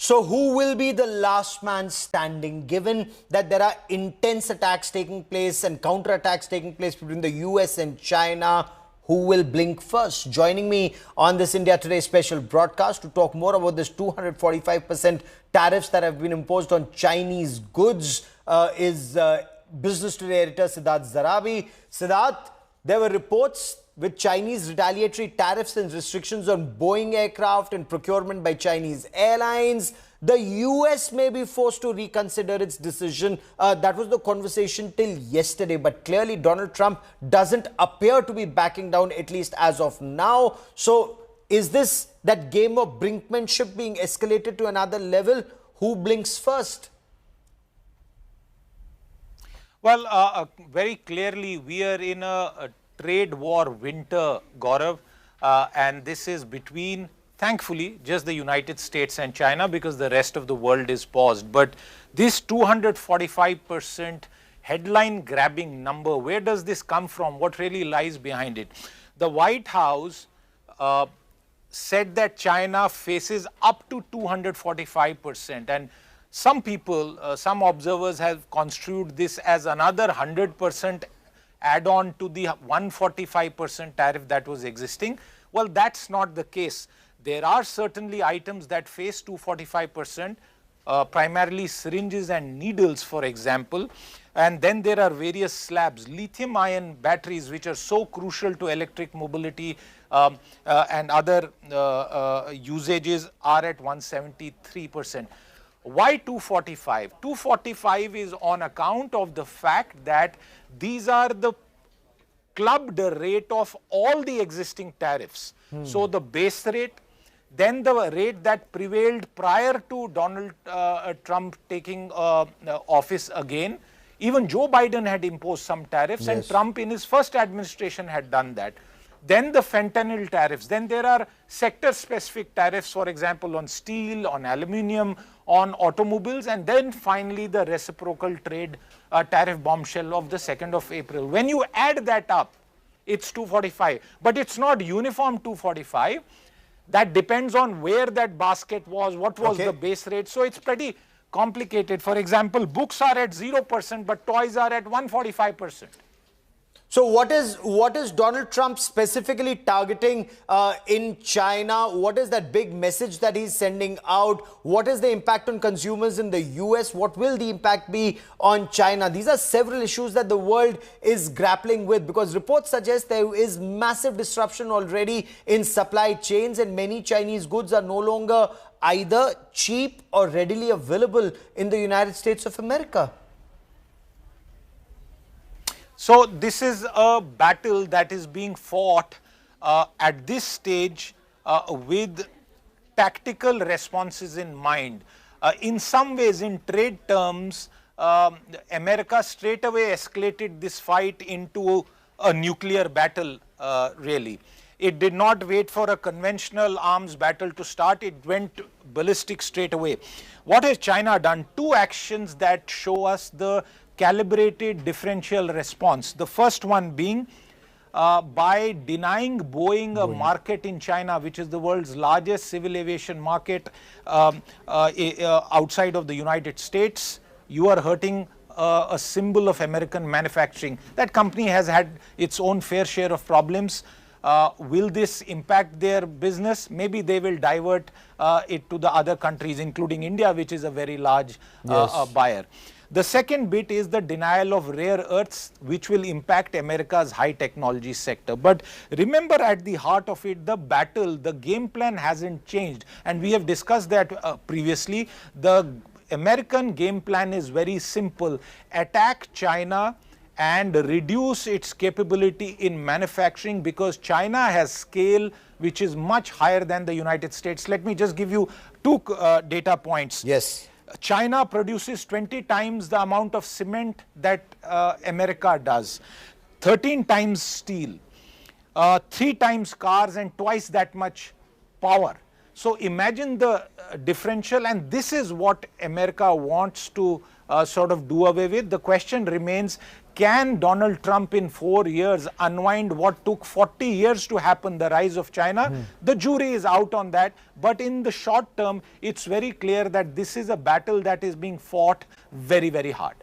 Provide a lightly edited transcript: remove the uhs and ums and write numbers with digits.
So who will be the last man standing, given that there are intense attacks taking place and counterattacks taking place between the US and China? Who will blink first? Joining me on this India Today special broadcast to talk more about this 245% tariffs that have been imposed on Chinese goods is Business Today editor Siddharth Zarabi. Siddharth, there were reports with Chinese retaliatory tariffs and restrictions on Boeing aircraft and procurement by Chinese airlines. The US may be forced to reconsider its decision. That was the conversation till yesterday. But clearly, Donald Trump doesn't appear to be backing down, at least as of now. So is this that game of brinkmanship being escalated to another level? Who blinks first? Well, very clearly, we are in a trade war winter, Gaurav, and this is between, thankfully, just the United States and China, because the rest of the world is paused. But this 245% headline grabbing number, where does this come from? What really lies behind it? The White House said that China faces up to 245%, and some people, some observers have construed this as another 100% add-on to the 145% tariff that was existing. Well, that's not the case. There are certainly items that face 245%, primarily syringes and needles, for example. And then there are various slabs, lithium-ion batteries, which are so crucial to electric mobility and other usages, are at 173%. Why 245? 245 is on account of the fact that these are the clubbed rate of all the existing tariffs. So the base rate, then the rate that prevailed prior to Donald Trump taking office again. Even Joe Biden had imposed some tariffs, and Trump in his first administration had done that. Then the fentanyl tariffs. Then there are sector-specific tariffs, for example, on steel, on aluminium, on automobiles, and then finally the reciprocal trade tariff bombshell of the 2nd of April. When you add that up, it's 245. But it's not uniform 245. That depends on where that basket was, what was the base rate. So it's pretty complicated. For example, books are at 0%, but toys are at 145%. So what is Donald Trump specifically targeting in China? What is that big message that he's sending out? What is the impact on consumers in the US? What will the impact be on China? These are several issues that the world is grappling with, because reports suggest there is massive disruption already in supply chains, and many Chinese goods are no longer either cheap or readily available in the United States of America. So this is a battle that is being fought at this stage with tactical responses in mind. In some ways, in trade terms, America straight away escalated this fight into a nuclear battle, really. It did not wait for a conventional arms battle to start. It went ballistic straight away. What has China done? Two actions that show us the calibrated differential response. The first one being by denying Boeing a market in China, which is the world's largest civil aviation market outside of the United States. You are hurting a symbol of American manufacturing. That company has had its own fair share of problems. Will this impact their business? Maybe they will divert it to the other countries, including India, which is a very large buyer. The second bit is the denial of rare earths, which will impact America's high technology sector. But remember, at the heart of it, the battle, the game plan hasn't changed. And we have discussed that previously. The American game plan is very simple. Attack China and reduce its capability in manufacturing, because China has scale which is much higher than the United States. Let me just give you two data points. Yes. China produces 20 times the amount of cement that America does, 13 times steel, 3 times cars, and twice that much power. So imagine the differential, and this is what America wants to sort of do away with. The question remains, can Donald Trump in 4 years unwind what took 40 years to happen, the rise of China? The jury is out on that. But in the short term, it's very clear that this is a battle that is being fought very, very hard.